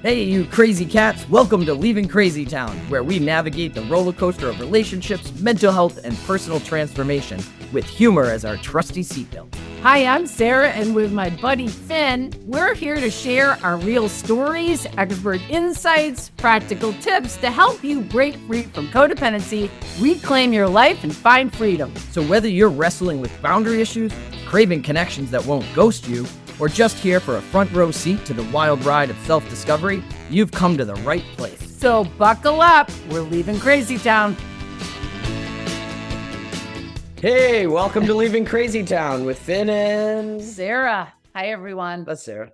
Hey, you crazy cats, welcome to Leaving Crazy Town, where we navigate the roller coaster of relationships, mental health, and personal transformation with humor as our trusty seatbelt. Hi, I'm Sarah, and with my buddy Finn, we're here to share our real stories, expert insights, practical tips to help you break free from codependency, reclaim your life, and find freedom. So whether you're wrestling with boundary issues, craving connections that won't ghost you, or just here for a front row seat to the wild ride of self-discovery, you've come to the right place. So buckle up, we're leaving Crazy Town. Hey, welcome to Leaving Crazy Town with Finn and Sarah. Hi, everyone. That's Sarah.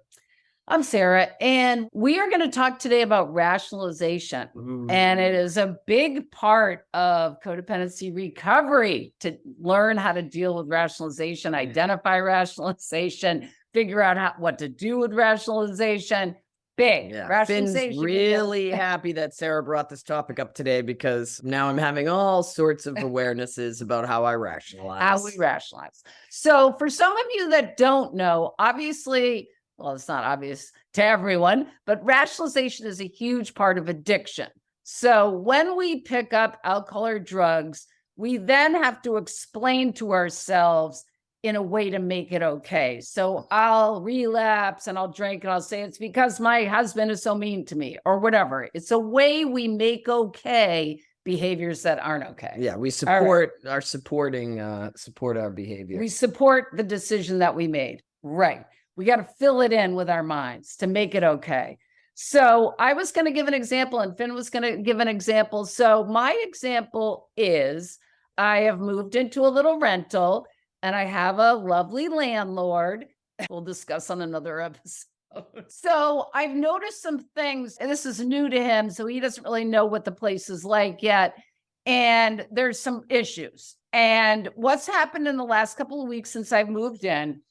I'm Sarah, and we are going to talk today about rationalization. And it is a big part of codependency recovery to learn how to deal with rationalization, identify rationalization, figure out what to do with rationalization. Big. Yeah, Rationalization. Finn's really happy that Sarah brought this topic up today because now I'm having all sorts of awarenesses about how I rationalize. How we rationalize. So for some of you that don't know, obviously, well, it's not obvious to everyone, but rationalization is a huge part of addiction. So when we pick up alcohol or drugs, we then have to explain to ourselves in a way to make it okay. So I'll relapse and I'll drink and I'll say it's because my husband is so mean to me or whatever. It's a way we make okay behaviors that aren't okay. Yeah, we support support our behavior. We support the decision that we made. Right. We got to fill it in with our minds to make it okay. So I was going to give an example and Finn was going to give an example. So my example is I have moved into a little rental and I have a lovely landlord. We'll discuss on another episode. So I've noticed some things, and this is new to him, so he doesn't really know what the place is like yet. And there's some issues. And what's happened in the last couple of weeks since I've moved in,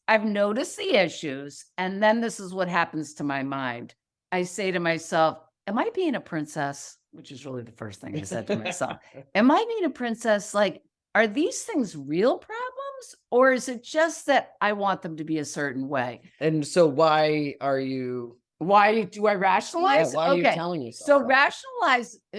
I've noticed the issues, and then this is what happens to my mind. I say to myself, am I being a princess? Which is really the first thing I said to myself. Am I being a princess? Like, are these things real problems? Or is it just that I want them to be a certain way? And so why do I rationalize? Yeah, why are you telling yourself So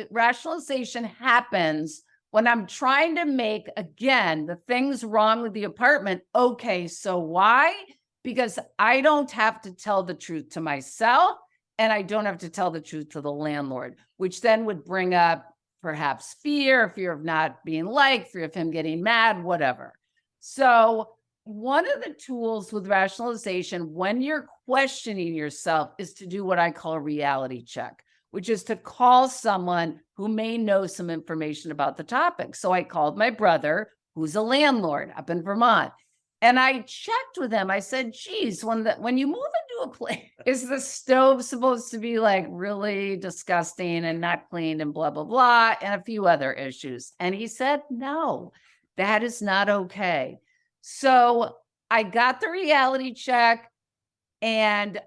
rationalization happens when I'm trying to make, again, the things wrong with the apartment. Okay, so why? Because I don't have to tell the truth to myself and I don't have to tell the truth to the landlord, which then would bring up perhaps fear of not being liked, fear of him getting mad, whatever. So one of the tools with rationalization when you're questioning yourself is to do what I call a reality check, which is to call someone who may know some information about the topic. So I called my brother, who's a landlord up in Vermont, and I checked with him. I said, geez, when you move into a place, is the stove supposed to be like really disgusting and not cleaned and blah, blah, blah, and a few other issues? And he said, no, that is not okay. So I got the reality check. And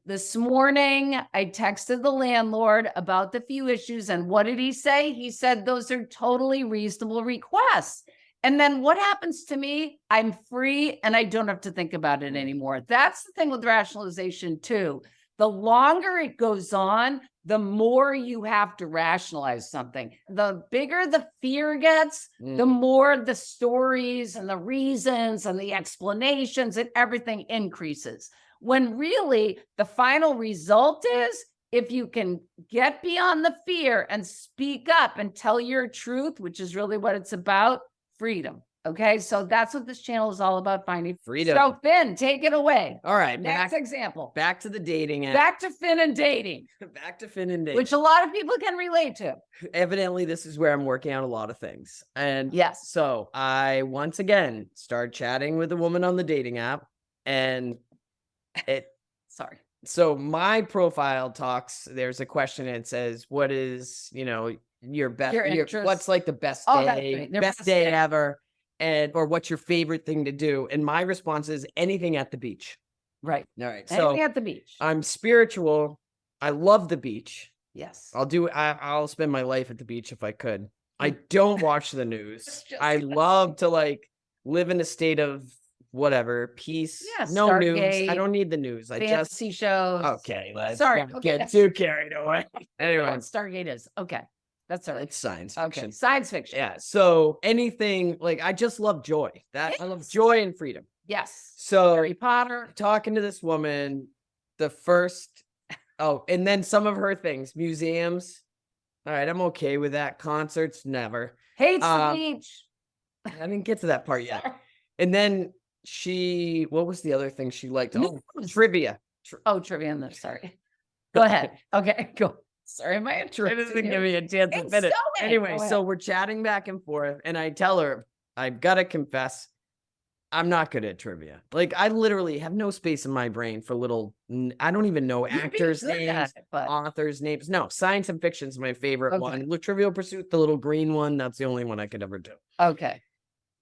this morning, I texted the landlord about the few issues. And what did he say? He said, those are totally reasonable requests. And then what happens to me? I'm free and I don't have to think about it anymore. That's the thing with rationalization too. The longer it goes on, the more you have to rationalize something. The bigger the fear gets, the more the stories and the reasons and the explanations and everything increases. When really the final result is if you can get beyond the fear and speak up and tell your truth, which is really what it's about, freedom. Okay, so that's what this channel is all about, finding freedom. So Finn, take it away. All right, next example. Back to the dating app. Back to Finn and dating. Back to Finn and dating. Which a lot of people can relate to. Evidently, this is where I'm working out a lot of things. And yes. So I once again started chatting with a woman on the dating app, and so my profile there's a question and it says, what is, your best, what's like the best day, best day ever, or what's your favorite thing to do? And my response is anything at the beach. Right. All right. Anything at the beach. I'm spiritual. I love the beach. Yes. I'll spend my life at the beach if I could. I don't watch the news. I love to live in a state of whatever, peace, Yeah, no news. I Stargate, don't need the news. I just fantasy shows. okay. Let's Sorry, not okay. get too carried away. I don't know Anyway, what Stargate is. Okay. That's all right. it's science Okay. fiction. Science fiction. Yeah. So anything like I just love joy. I love joy and freedom. Yes. So Harry Potter. talking to this woman, the first and then some of her things, museums. All right, I'm okay with that. Concerts, never. Hates the beach. I didn't get to that part yet. And then what was the other thing she liked? Oh, trivia. Trivia. Sorry. Go ahead. Okay, go. Sorry, am I It doesn't give me a chance to finish. Anyway, so we're chatting back and forth, and I tell her, I've got to confess, I'm not good at trivia. Like, I literally have no space in my brain for I don't even know actors' names, authors' names. No, science and fiction is my favorite one. Trivial Pursuit, the little green one, that's the only one I could ever do. Okay.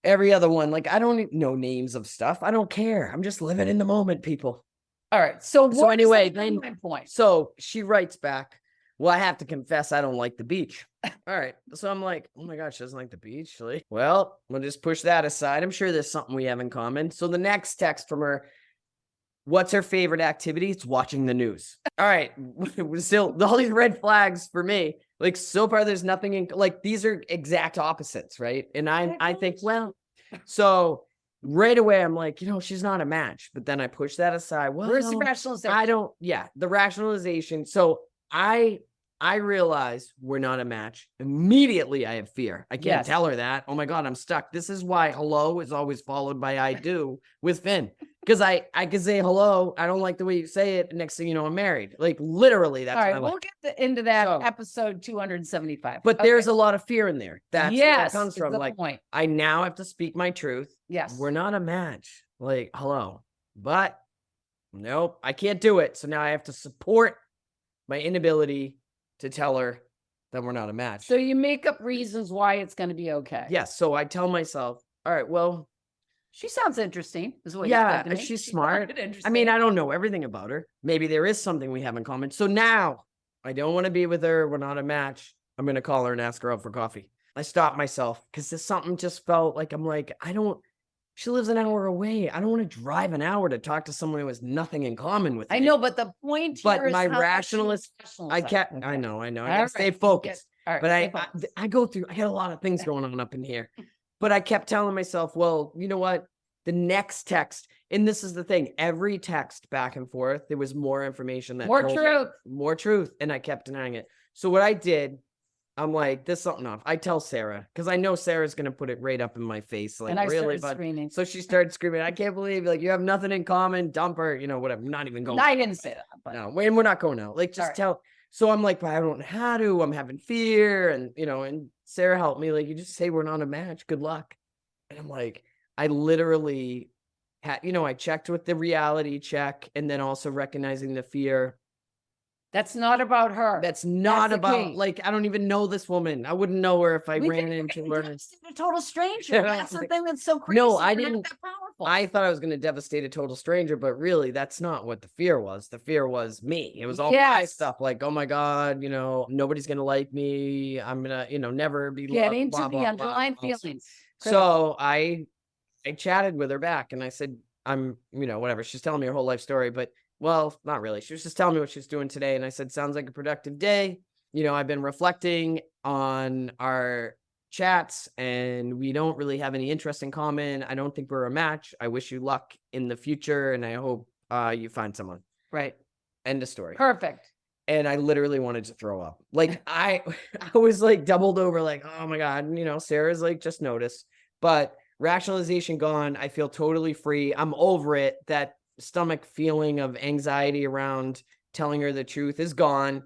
Every other one, like, I don't know names of stuff. I don't care. I'm just living in the moment, people. All right. So anyway, then my point. So she writes back, well, I have to confess, I don't like the beach. All right. So I'm like, oh my gosh, she doesn't like the beach. Like, well, we'll just push that aside. I'm sure there's something we have in common. So the next text from her, what's her favorite activity? It's watching the news. All right. Still, all these red flags for me. Like, so far, there's nothing like, these are exact opposites, right? And I think, well, so right away, I'm like, she's not a match. But then I push that aside. Well, where's the rationalization? The rationalization. So I realize we're not a match. Immediately, I have fear. I can't tell her that. Oh my God, I'm stuck. This is why hello is always followed by I do with Finn. Because I can say hello. I don't like the way you say it. Next thing you know, I'm married. Like, literally, that's all right. We'll get into that episode 275. But there's a lot of fear in there. That's where it comes from. Like, point. I now have to speak my truth. Yes. We're not a match. Like, hello. But nope, I can't do it. So now I have to support my inability to tell her that we're not a match. So you make up reasons why it's going to be okay. Yes. So I tell myself, all right, well, she sounds interesting. Is what she's smart. I mean, I don't know everything about her. Maybe there is something we have in common. So now I don't want to be with her. We're not a match. I'm going to call her and ask her out for coffee. I stopped myself because this something just felt like she lives an hour away. I don't want to drive an hour to talk to someone who has nothing in common with me. I know, but the point here is my rationalist, I know. I gotta stay focused. But I get a lot of things going on up in here. But I kept telling myself, well, you know what? The next text, and this is the thing, every text back and forth, there was more information more truth. And I kept denying it. So what I did, I'm like, there's something off. I tell Sarah, because I know Sarah's going to put it right up in my face. Like, and I really, started screaming. So she started screaming, I can't believe, like, you have nothing in common, dump her, whatever. I'm not even going. No, I didn't say that. But... No, and we're not going out. Like, just tell. So I'm like, but I don't know how to. I'm having fear. And, and Sarah helped me. Like, you just say we're not a match. Good luck. And I'm like, I literally had, I checked with the reality check and then also recognizing the fear. That's not about her. That's not about, like, I don't even know this woman. I wouldn't know her if I ran into her. A total stranger. That's the thing that's so crazy. No, I didn't. I thought I was going to devastate a total stranger, but really, that's not what the fear was. The fear was me. It was all my stuff. Like, oh my God, nobody's going to like me. I'm going to, never be loved. Get into the underlying feelings. So I chatted with her back and I said, I'm, whatever. She's telling me her whole life story, but well, not really. She was just telling me what she's doing today. And I said, sounds like a productive day. I've been reflecting on our chats and we don't really have any interest in common. I don't think we're a match. I wish you luck in the future. And I hope you find someone. Right. End of story. Perfect. And I literally wanted to throw up. Like I was like doubled over, like, oh my God, Sarah's like, just notice, but rationalization gone. I feel totally free. I'm over it. That stomach feeling of anxiety around telling her the truth is gone.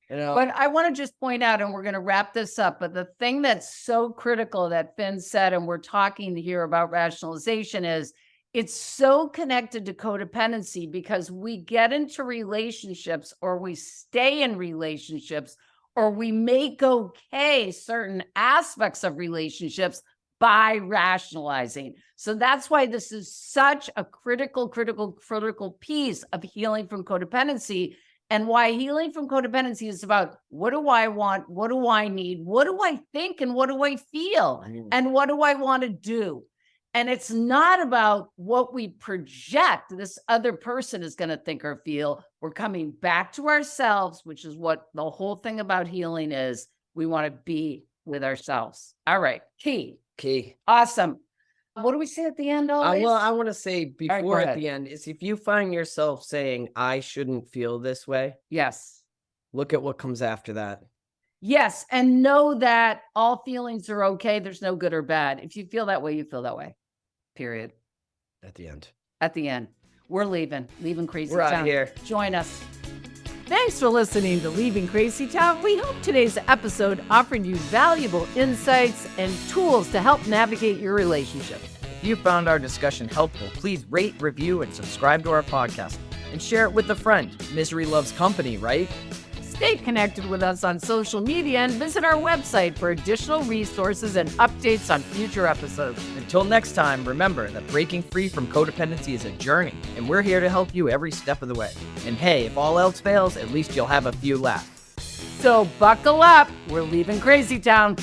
But I want to just point out, and we're going to wrap this up, but the thing that's so critical that Finn said, and we're talking here about rationalization, is it's so connected to codependency because we get into relationships or we stay in relationships or we make okay certain aspects of relationships by rationalizing. So that's why this is such a critical piece of healing from codependency, and why healing from codependency is about, what do I want? What do I need? What do I think? And what do I feel? And what do I want to do? And it's not about what we project this other person is going to think or feel. We're coming back to ourselves, which is what the whole thing about healing is. We want to be with ourselves. All right. Key. Awesome. What do we say at the end always? Well, I want to say before at the end is if you find yourself saying, I shouldn't feel this way. Yes. Look at what comes after that. Yes. And know that all feelings are okay. There's no good or bad. If you feel that way, you feel that way. Period. At the end. We're leaving Crazy Town. We're out of here. Join us. Thanks for listening to Leaving Crazy Town. We hope today's episode offered you valuable insights and tools to help navigate your relationship. If you found our discussion helpful, please rate, review, and subscribe to our podcast. And share it with a friend. Misery loves company, right? Stay connected with us on social media and visit our website for additional resources and updates on future episodes. Until next time, remember that breaking free from codependency is a journey, and we're here to help you every step of the way. And hey, if all else fails, at least you'll have a few left. So buckle up. We're leaving Crazy Town.